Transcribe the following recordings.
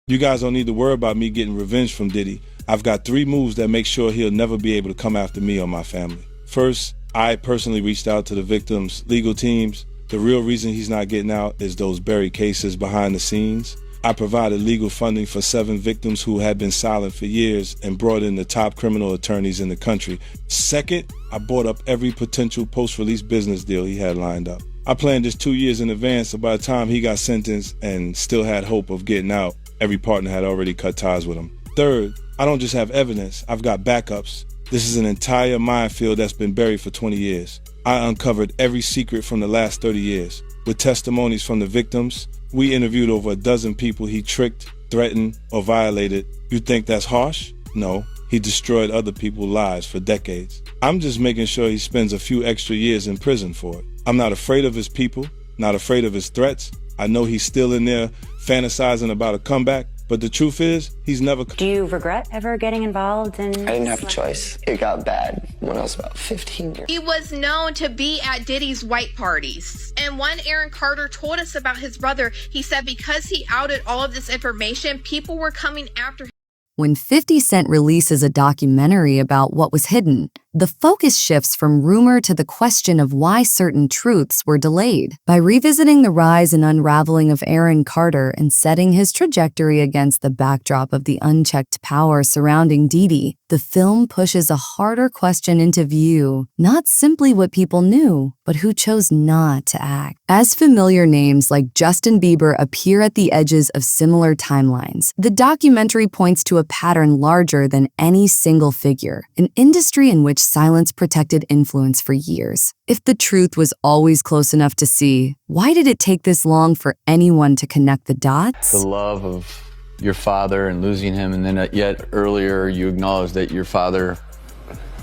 You guys don't need to worry about me getting revenge from Diddy. I've got 3 moves that make sure he'll never be able to come after me or my family. First, I personally reached out to the victims' legal teams. The real reason he's not getting out is those buried cases behind the scenes. I provided legal funding for 7 victims who had been silent for years and brought in the top criminal attorneys in the country. Second, I bought up every potential post-release business deal he had lined up. I planned this 2 years in advance, so by the time he got sentenced and still had hope of getting out, every partner had already cut ties with him. Third, I don't just have evidence, I've got backups. This is an entire minefield that's been buried for 20 years. I uncovered every secret from the last 30 years. With testimonies from the victims, we interviewed over a dozen people he tricked, threatened, or violated. You think that's harsh? No, he destroyed other people's lives for decades. I'm just making sure he spends a few extra years in prison for it. I'm not afraid of his people, not afraid of his threats. I know he's still in there fantasizing about a comeback, but the truth is, he's never... Do you regret ever getting involved in... I didn't have a choice. It got bad when I was about 15 years. He was known to be at Diddy's white parties. And when Aaron Carter told us about his brother, he said because he outed all of this information, people were coming after him. When 50 Cent releases a documentary about what was hidden, the focus shifts from rumor to the question of why certain truths were delayed. By revisiting the rise and unraveling of Aaron Carter and setting his trajectory against the backdrop of the unchecked power surrounding Diddy, the film pushes a harder question into view, not simply what people knew, but who chose not to act. As familiar names like Justin Bieber appear at the edges of similar timelines, the documentary points to a pattern larger than any single figure, an industry in which silence protected influence for years. If the truth was always close enough to see, why did it take this long for anyone to connect the dots? The love of your father and losing him, and then yet earlier you acknowledged that your father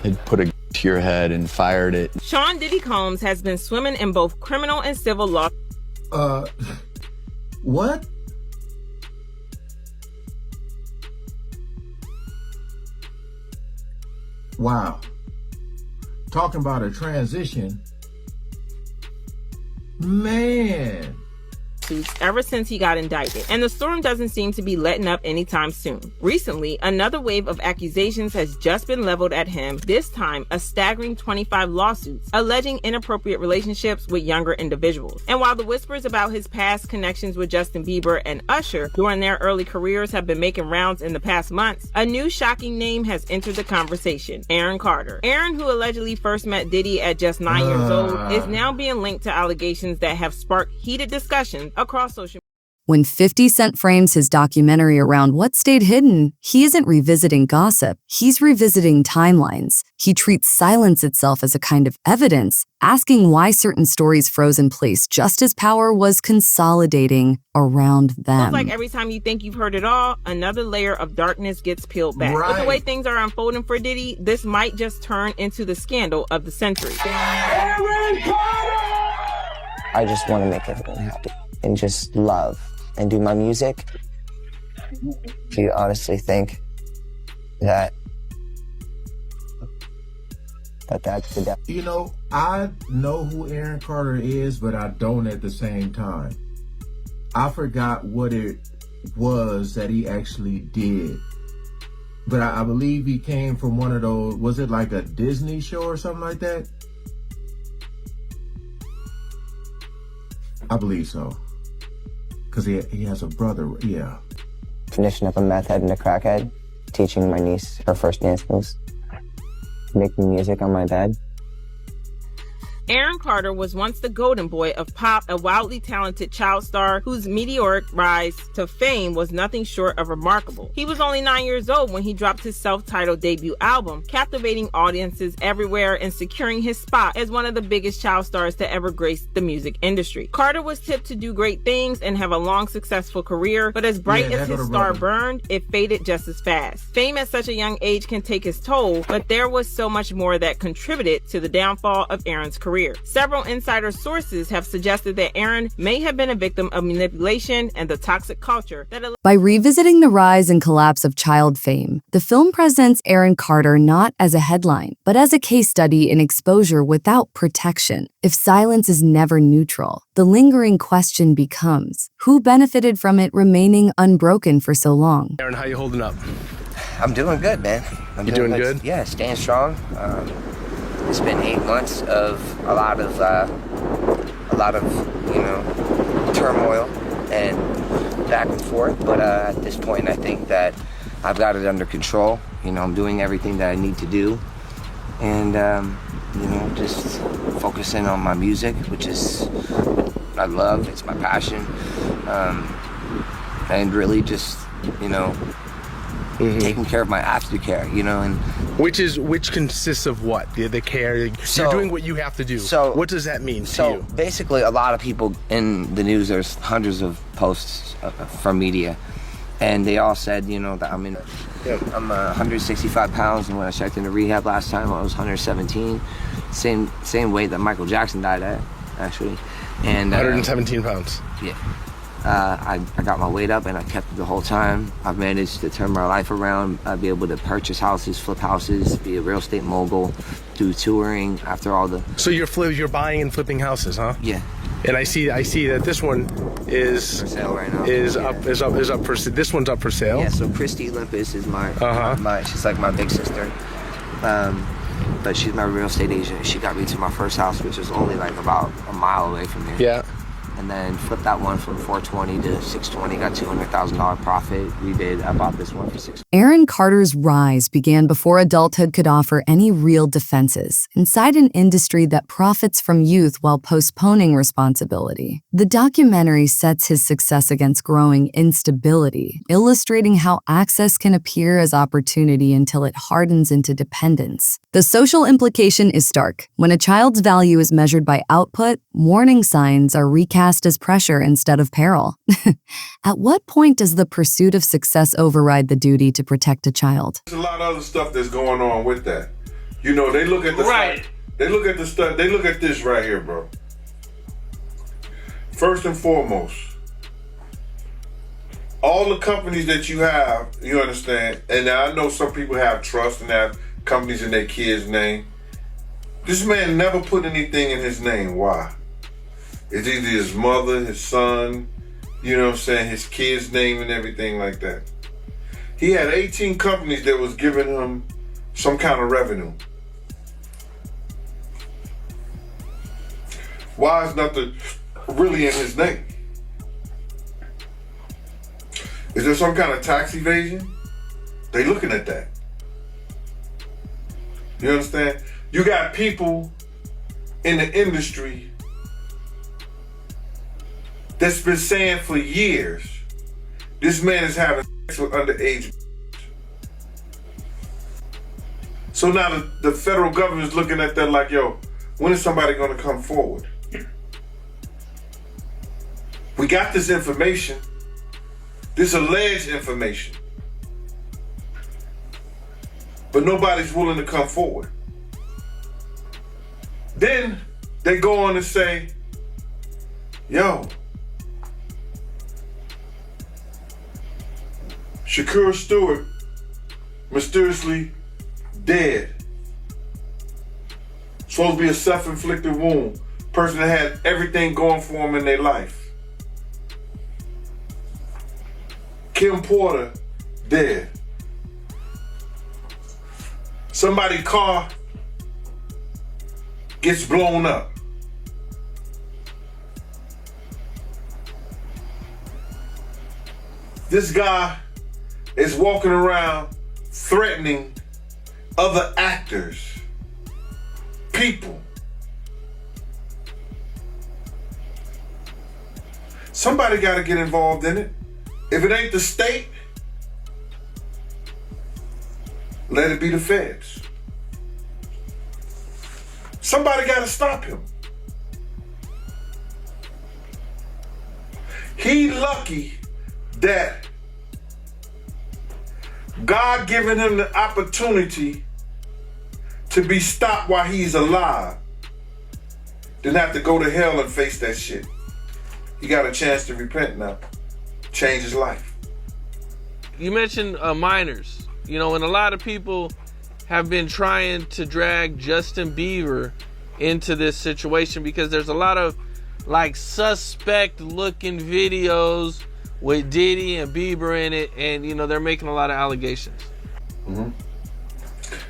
had put a to your head and fired it. Sean Diddy Combs has been swimming in both criminal and civil law. What? Wow. Talking about a transition. Man. Ever since he got indicted, and the storm doesn't seem to be letting up anytime soon. Recently, another wave of accusations has just been leveled at him, this time a staggering 25 lawsuits alleging inappropriate relationships with younger individuals. And while the whispers about his past connections with Justin Bieber and Usher during their early careers have been making rounds in the past months, a new shocking name has entered the conversation: Aaron Carter. Aaron, who allegedly first met Diddy at just 9 years old, is now being linked to allegations that have sparked heated discussions across social media. When 50 Cent frames his documentary around what stayed hidden, he isn't revisiting gossip, he's revisiting timelines. He treats silence itself as a kind of evidence, asking why certain stories froze in place just as power was consolidating around them. It's like every time you think you've heard it all, another layer of darkness gets peeled back. Right. With the way things are unfolding for Diddy, this might just turn into the scandal of the century. Aaron Carter! I just want to make everyone happy and just love and do my music. Do you honestly think that that's the devil? You know, I know who Aaron Carter is, but I don't at the same time. I forgot what it was that he actually did. But I believe he came from one of those, was it like a Disney show or something like that? I believe so. Because he has a brother, yeah. Finishing up a meth head and a crackhead, teaching my niece her first dance moves, making music on my bed. Aaron Carter was once the golden boy of pop, a wildly talented child star whose meteoric rise to fame was nothing short of remarkable. He was only 9 years old when he dropped his self-titled debut album, captivating audiences everywhere and securing his spot as one of the biggest child stars to ever grace the music industry. Carter was tipped to do great things and have a long, successful career, but as bright as his star burned, it faded just as fast. Fame at such a young age can take its toll, but there was so much more that contributed to the downfall of Aaron's career. career. Several insider sources have suggested that Aaron may have been a victim of manipulation and the toxic culture that By revisiting the rise and collapse of child fame, the film presents Aaron Carter not as a headline, but as a case study in exposure without protection. If silence is never neutral, the lingering question becomes, who benefited from it remaining unbroken for so long? Aaron, how you holding up? I'm doing good, man. You doing good? Yeah, staying strong. It's been 8 months of a lot of turmoil and back and forth. But at this point, I think that I've got it under control. I'm doing everything that I need to do, and just focusing on my music, which is what I love. It's my passion, and really just taking care of my aftercare, and which consists of what? The care. You're doing what you have to do. So what does that mean to you? Basically, a lot of people in the news, there's hundreds of posts from media, and they all said, that I'm 165 pounds, and when I checked into rehab last time, I was 117, same weight that Michael Jackson died at, actually. And 117 pounds. Yeah. I got my weight up and I kept it the whole time. I've managed to turn my life around. I'd be able to purchase houses, flip houses, be a real estate mogul, do touring after all the... So you're buying and flipping houses, huh? Yeah. And I see that this one is for sale right now. Is up for sale. This one's up for sale. Yeah, so Christy Olympus is my she's like my big sister. But she's my real estate agent. She got me to my first house, which is only like about a mile away from here. Yeah. And then flipped that one from $420 to $620, got $200,000 profit. I bought this one for $600. Aaron Carter's rise began before adulthood could offer any real defenses, inside an industry that profits from youth while postponing responsibility. The documentary sets his success against growing instability, illustrating how access can appear as opportunity until it hardens into dependence. The social implication is stark. When a child's value is measured by output, warning signs are recast as pressure instead of peril. At what point does the pursuit of success override the duty to protect a child? There's a lot of other stuff that's going on with that. They look at the right. They look at the stuff. They look at this right here, bro. First and foremost, all the companies that you have, you understand, and I know some people have trust and have companies in their kid's name. This man never put anything in his name. Why? It's either his mother, his son, his kid's name and everything like that. He had 18 companies that was giving him some kind of revenue. Why is nothing really in his name? Is there some kind of tax evasion? They looking at that. You understand? You got people in the industry that's been saying for years, this man is having sex with underage. So now the federal government is looking at that like, yo, when is somebody gonna come forward? We got this information, this alleged information, but nobody's willing to come forward. Then they go on and say, yo, Shakur Stewart mysteriously dead. Supposed to be a self-inflicted wound. Person that had everything going for him in their life. Kim Porter dead. Somebody's car gets blown up. This guy is walking around threatening other actors, people. Somebody got to get involved in it. If it ain't the state, let it be the feds. Somebody got to stop him. He lucky that God given him the opportunity to be stopped while he's alive. than have to go to hell and face that shit. He got a chance to repent now. Change his life. You mentioned minors, and a lot of people have been trying to drag Justin Bieber into this situation because there's a lot of suspect looking videos with Diddy and Bieber in it, and they're making a lot of allegations. Mm-hmm.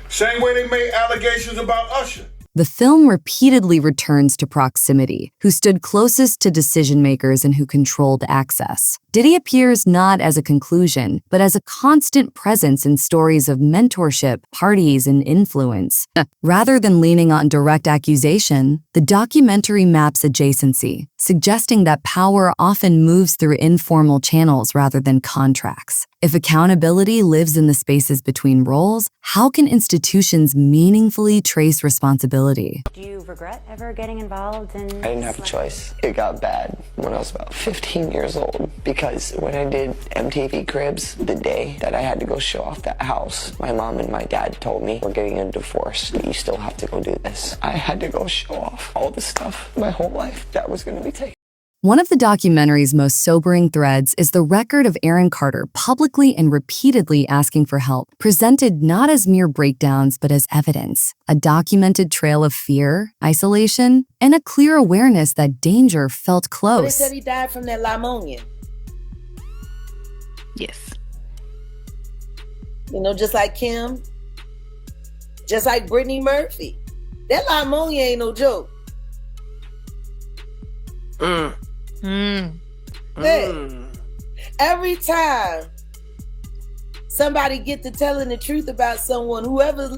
Same way they made allegations about Usher. The film repeatedly returns to proximity, who stood closest to decision makers and who controlled access. Diddy appears not as a conclusion, but as a constant presence in stories of mentorship, parties, and influence. Rather than leaning on direct accusation, the documentary maps adjacency, suggesting that power often moves through informal channels rather than contracts. If accountability lives in the spaces between roles, how can institutions meaningfully trace responsibility? Do you regret ever getting involved in... I didn't have a choice. It got bad when I was about 15 years old because when I did MTV Cribs, the day that I had to go show off that house, my mom and my dad told me, we're getting a divorce, but you still have to go do this. I had to go show off all the stuff my whole life that was going to be taken. One of the documentary's most sobering threads is the record of Aaron Carter publicly and repeatedly asking for help, presented not as mere breakdowns but as evidence, a documented trail of fear, isolation, and a clear awareness that danger felt close. They said he died from that pneumonia. Yes. Just like Kim, just like Brittany Murphy. That pneumonia ain't no joke. Hey, every time somebody get to telling the truth about someone, whoever's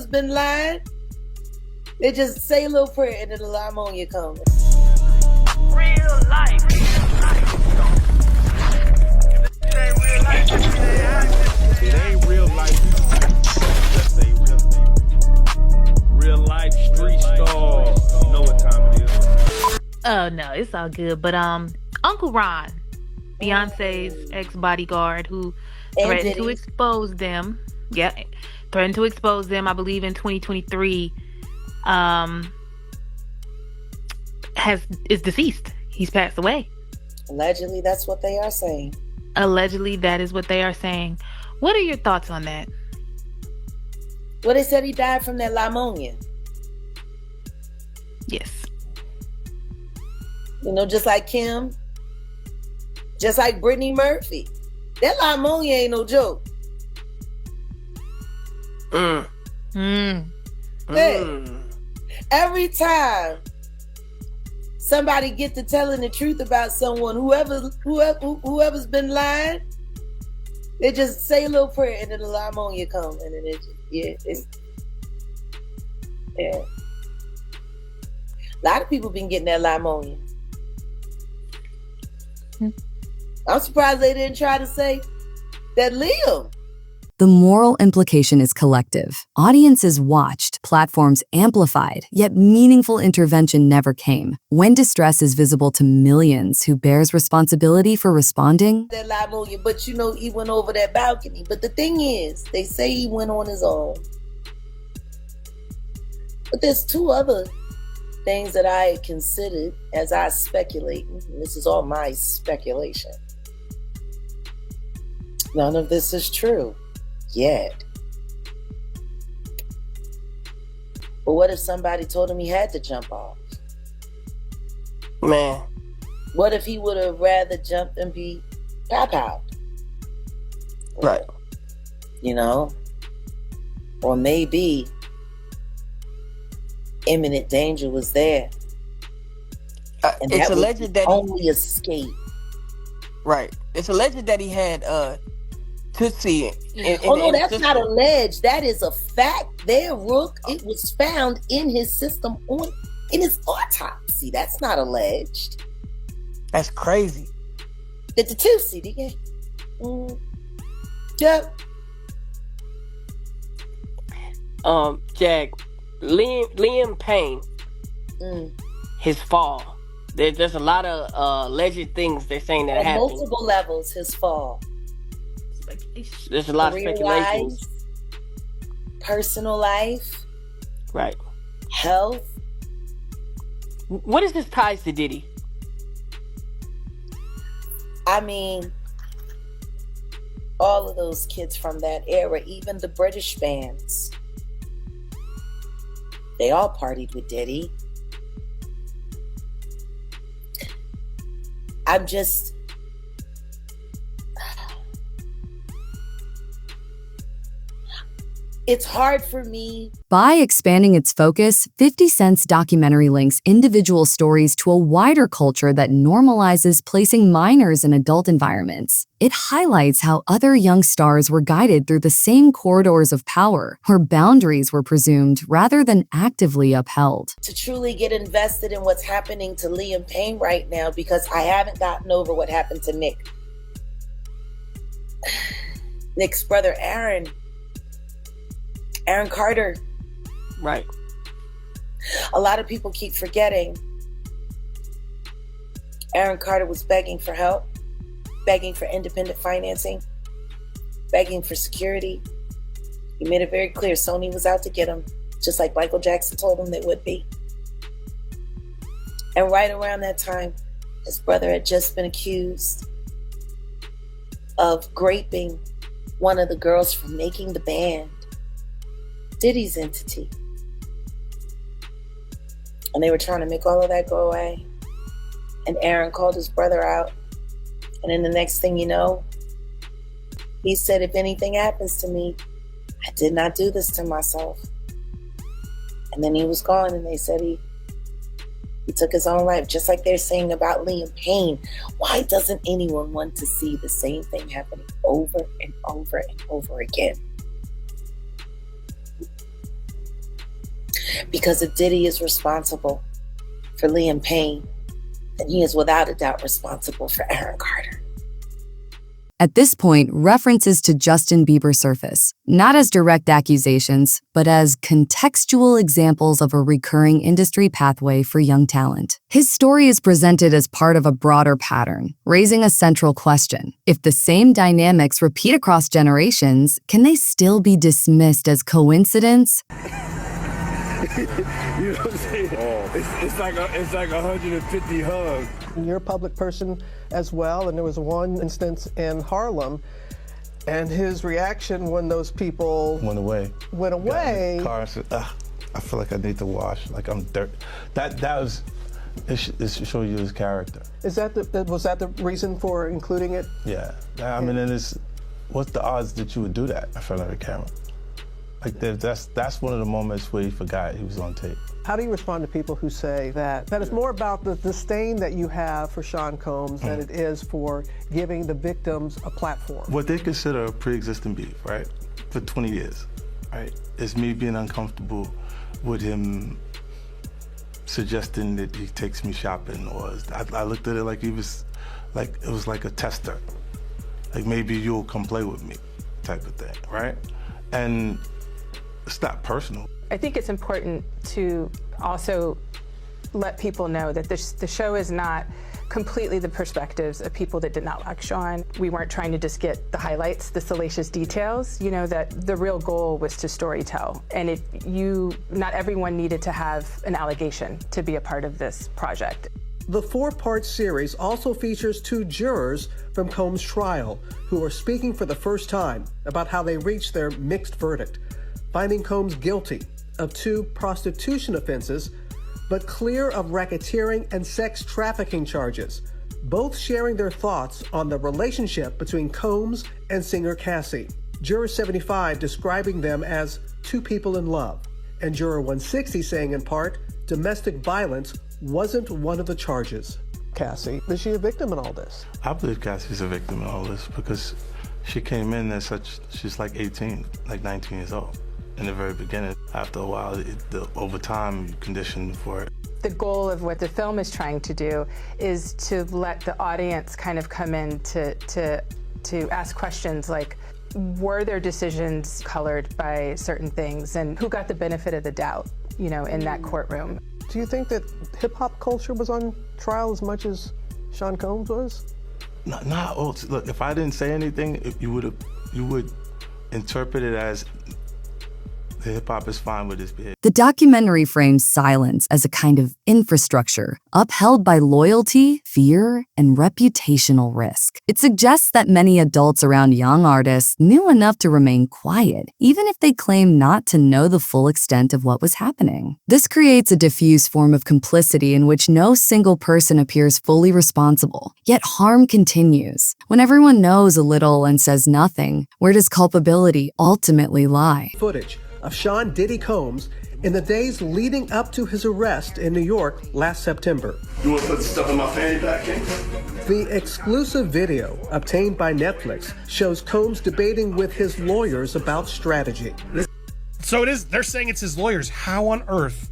been lying, they just say a little prayer and then the pneumonia comes. Real life. It ain't real life. Just say real thing. Real life street star. You know what time it is. Oh no, it's all good. But Uncle Ron, Beyonce's ex-bodyguard, who threatened to expose them. Yeah, threatened to expose them. I believe in 2023. Is deceased. He's passed away. Allegedly, that's what they are saying. Allegedly, that is what they are saying. What are your thoughts on that? Well, they said he died from that pneumonia. Yes. Just like Kim, just like Brittany Murphy. That pneumonia ain't no joke. Hey, every time somebody get to telling the truth about someone, whoever's been lying, they just say a little prayer and then the pneumonia comes and then yeah. A lot of people been getting that pneumonia. I'm surprised they didn't try to say that Liam. The moral implication is collective. Audiences watched, platforms amplified, yet meaningful intervention never came. When distress is visible to millions, who bears responsibility for responding? That pneumonia, but he went over that balcony. But the thing is, they say he went on his own. But there's two other things that I considered as I speculate. This is all my speculation. None of this is true yet. But what if somebody told him he had to jump off? Man. What if he would have rather jumped and be out? Right. Or maybe imminent danger was there. And it's that alleged was that only escape. Right. It's alleged that he had Tootsie. No, that's not alleged. That is a fact. There, Rook. It was found in his system in his autopsy. That's not alleged. That's crazy. It's a Tootsie. Yep. Jack, Liam Payne, his fall. There's a lot of alleged things they're saying that happened. Multiple levels, his fall. There's a lot of speculation. Personal life. Right. Health. What is his ties to Diddy? I mean, all of those kids from that era, even the British bands, they all partied with Diddy. I'm just... It's hard for me. By expanding its focus, 50 Cent's documentary links individual stories to a wider culture that normalizes placing minors in adult environments. It highlights how other young stars were guided through the same corridors of power, where boundaries were presumed rather than actively upheld. To truly get invested in what's happening to Liam Payne right now, because I haven't gotten over what happened to Nick. Nick's brother, Aaron Carter. Right. A lot of people keep forgetting Aaron Carter was begging for help, begging for independent financing, begging for security. He made it very clear Sony was out to get him, just like Michael Jackson told him they would be. And right around that time, his brother had just been accused of raping one of the girls from making the band, Diddy's entity. And they were trying to make all of that go away. And Aaron called his brother out. And then the next thing you know, he said, if anything happens to me, I did not do this to myself. And then he was gone, and they said he took his own life, just like they're saying about Liam Payne. Why doesn't anyone want to see the same thing happening over and over and over again? Because if Diddy is responsible for Liam Payne, then he is without a doubt responsible for Aaron Carter. At this point, references to Justin Bieber surface, not as direct accusations, but as contextual examples of a recurring industry pathway for young talent. His story is presented as part of a broader pattern, raising a central question. If the same dynamics repeat across generations, can they still be dismissed as coincidence? You know what I'm saying? Oh. It's like 150 hugs. You're a public person as well, and there was one instance in Harlem, and his reaction when those people went away. Got in his car and said, I feel like I need to wash, like I'm dirt. That was, it should show you his character. Was that the reason for including it? Yeah, I mean, what's the odds that you would do that in front of a camera? Like that's one of the moments where he forgot he was on tape. How do you respond to people who say that it's more about the disdain that you have for Sean Combs than it is for giving the victims a platform? What they consider a pre-existing beef, right, for 20 years, right, is me being uncomfortable with him suggesting that he takes me shopping, or I looked at it like it was like a tester, like maybe you'll come play with me, type of thing, right? And it's not personal. I think it's important to also let people know that the show is not completely the perspectives of people that did not like Sean. We weren't trying to just get the highlights, the salacious details, you know, that the real goal was to storytell. And not everyone needed to have an allegation to be a part of this project. The 4-part series also features 2 jurors from Combs' trial who are speaking for the first time about how they reached their mixed verdict, finding Combs guilty of 2 prostitution offenses, but clear of racketeering and sex trafficking charges, both sharing their thoughts on the relationship between Combs and singer Cassie. Juror 75 describing them as 2 people in love, and Juror 160 saying in part, domestic violence wasn't one of the charges. Cassie, is she a victim in all this? I believe Cassie's a victim in all this because she came in as she's like 18, like 19 years old in the very beginning. After a while, over time, you condition for it. The goal of what the film is trying to do is to let the audience kind of come in to ask questions like, were their decisions colored by certain things, and who got the benefit of the doubt, you know, in that courtroom? Do you think that hip-hop culture was on trial as much as Sean Combs was? No. Look, if I didn't say anything, you would interpret it as hip-hop is fine with this behavior. The documentary frames silence as a kind of infrastructure upheld by loyalty, fear, and reputational risk. It suggests that many adults around young artists knew enough to remain quiet, even if they claim not to know the full extent of what was happening. This creates a diffuse form of complicity in which no single person appears fully responsible, yet harm continues. When everyone knows a little and says nothing, where does culpability ultimately lie? Footage of Sean Diddy Combs in the days leading up to his arrest in New York last September. You want to put the stuff in my fanny pack, King? The exclusive video obtained by Netflix shows Combs debating with his lawyers about strategy. So they're saying it's his lawyers. How on earth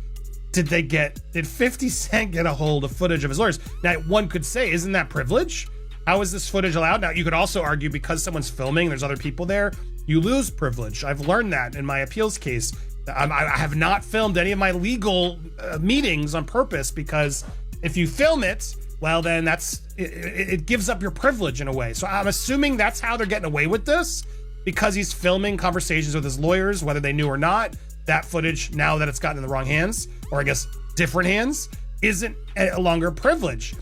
did 50 Cent get a hold of footage of his lawyers? Now, one could say, isn't that privilege? How is this footage allowed? Now, you could also argue because someone's filming, there's other people there, you lose privilege. I've learned that in my appeals case. I have not filmed any of my legal meetings on purpose because if you film it, well, then it gives up your privilege in a way. So I'm assuming that's how they're getting away with this, because he's filming conversations with his lawyers, whether they knew or not. That footage, now that it's gotten in the wrong hands, or I guess different hands, isn't a longer privilege.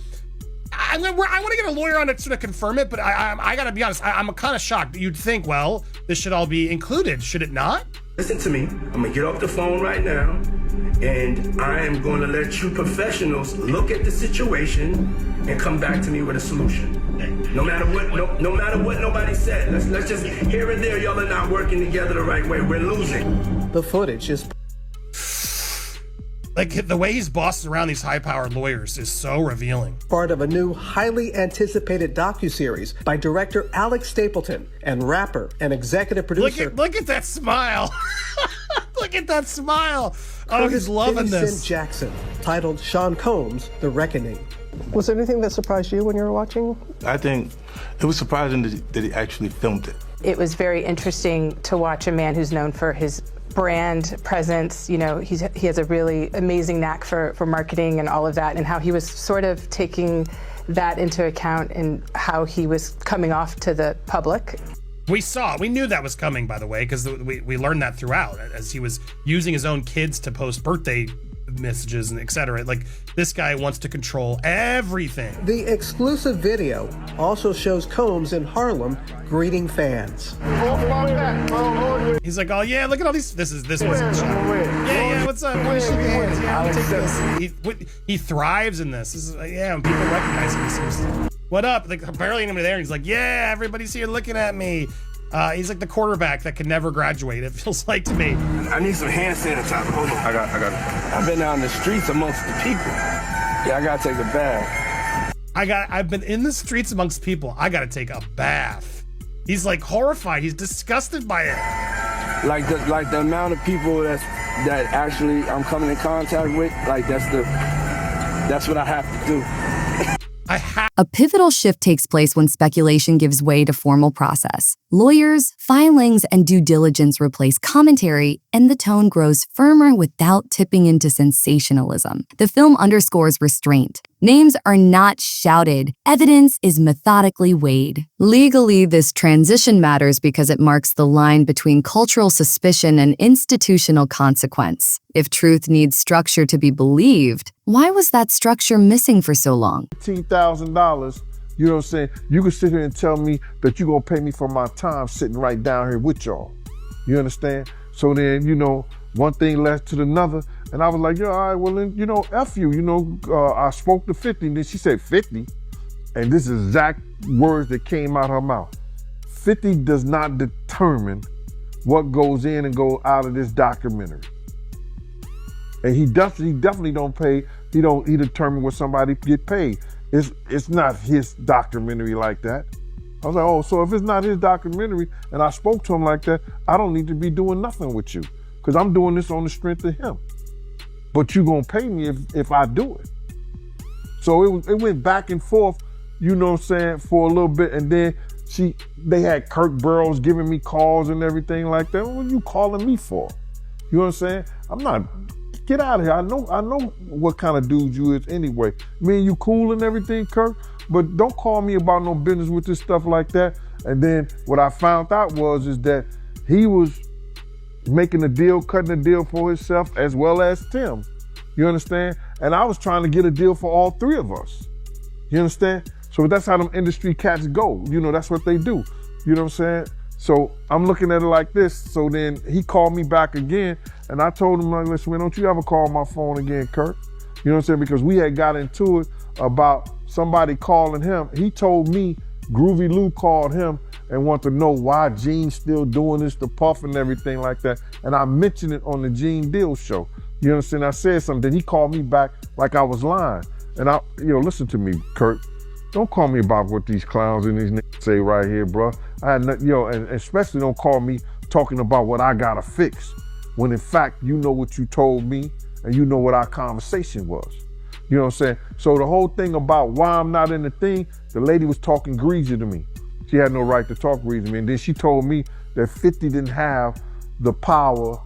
I want to get a lawyer on it to sort of confirm it, but I gotta be honest, I'm kind of shocked. You'd think, well, this should all be included, should it not? Listen to me. I'm gonna get off the phone right now, and I am going to let you professionals look at the situation and come back to me with a solution. No matter what, no matter what nobody said. Let's just here and there, y'all are not working together the right way. We're losing. The footage is like the way he's bossing around these high-powered lawyers is so revealing. Part of a new, highly anticipated docuseries by director Alex Stapleton and rapper and executive producer. Look at that smile. Look at that smile. Oh, he's loving this. Jackson, titled Sean Combs, The Reckoning. Was there anything that surprised you when you were watching? I think it was surprising that he actually filmed it. It was very interesting to watch a man who's known for his brand presence. You know, he has a really amazing knack for marketing and all of that, and how he was sort of taking that into account in how he was coming off to the public. We knew that was coming, by the way, because we learned that throughout, as he was using his own kids to post birthday messages and etc. Like, this guy wants to control everything. The exclusive video also shows Combs in Harlem greeting fans. He's like, oh yeah, look at all these. This wasn't shot. Yeah, what's up? Want to shake hands? Yeah, I'll take this. He thrives in this. This is when people recognize him. What up? Like, barely anybody there. He's like, yeah, everybody's here looking at me. He's like the quarterback that could never graduate, it feels like to me. I need some hand sanitizer. Hold on. I got it. I've been out in the streets amongst the people. Yeah, I gotta take a bath. I've been in the streets amongst people. I gotta take a bath. He's like horrified. He's disgusted by it. Like the amount of people that actually I'm coming in contact with, like that's what I have to do. A pivotal shift takes place when speculation gives way to formal process. Lawyers, filings, and due diligence replace commentary, and the tone grows firmer without tipping into sensationalism. The film underscores restraint. Names are not shouted. Evidence is methodically weighed. Legally, this transition matters because it marks the line between cultural suspicion and institutional consequence. If truth needs structure to be believed, why was that structure missing for so long? $15,000, you know what I'm saying? You can sit here and tell me that you're gonna pay me for my time sitting right down here with y'all. You understand? So then, one thing led to another, and I was like, all right, well then, F you, I spoke to 50, and then she said 50, and this is exact words that came out her mouth. 50 does not determine what goes in and goes out of this documentary. And he definitely don't pay, he determine what somebody get paid. It's not his documentary like that. I was like, oh, so if it's not his documentary and I spoke to him like that, I don't need to be doing nothing with you, because I'm doing this on the strength of him. But you gonna pay me if I do it. So it went back and forth, for a little bit, and then they had Kirk Burrows giving me calls and everything like that. What are you calling me for? You know what I'm saying? I'm not. Get out of here. I know what kind of dude you is anyway. Me and you cool and everything, Kirk, but don't call me about no business with this stuff like that. And then what I found out is that he was making a deal, cutting a deal for himself as well as Tim. You understand? And I was trying to get a deal for all three of us. You understand? So that's how them industry cats go. You know, that's what they do. You know what I'm saying? So I'm looking at it like this. So then he called me back again, and I told him, like, listen, man, don't you ever call my phone again, Kurt. You know what I'm saying? Because we had got into it about somebody calling him. He told me Groovy Lou called him and wanted to know why Gene's still doing this to Puff and everything like that. And I mentioned it on the Gene Deal show. You understand? I said something. Then he called me back like I was lying. And listen to me, Kurt. Don't call me about what these clowns and these niggas say right here, bro. I had nothing, and especially don't call me talking about what I gotta fix, when in fact you know what you told me and you know what our conversation was. You know what I'm saying? So the whole thing about why I'm not in the thing, the lady was talking greasy to me. She had no right to talk greasy to me. And then she told me that 50 didn't have the power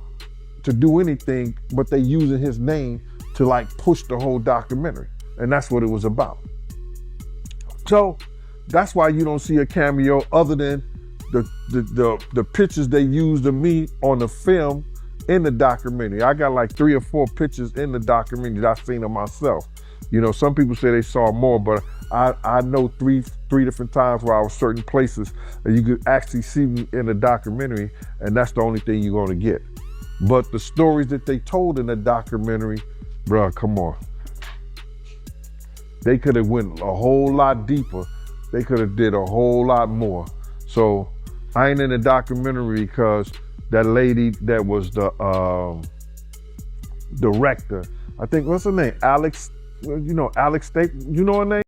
to do anything, but they using his name to like push the whole documentary. And that's what it was about. So that's why you don't see a cameo other than the pictures they used of me on the film in the documentary. I got like 3 or 4 pictures in the documentary that I've seen of myself. You know, some people say they saw more, but I know three different times where I was certain places and you could actually see me in the documentary, and that's the only thing you're gonna get. But the stories that they told in the documentary, bruh, come on. They could have went a whole lot deeper. They could have did a whole lot more. So I ain't in the documentary because that lady that was the director, I think, what's her name? Alex, Alex State, you know her name?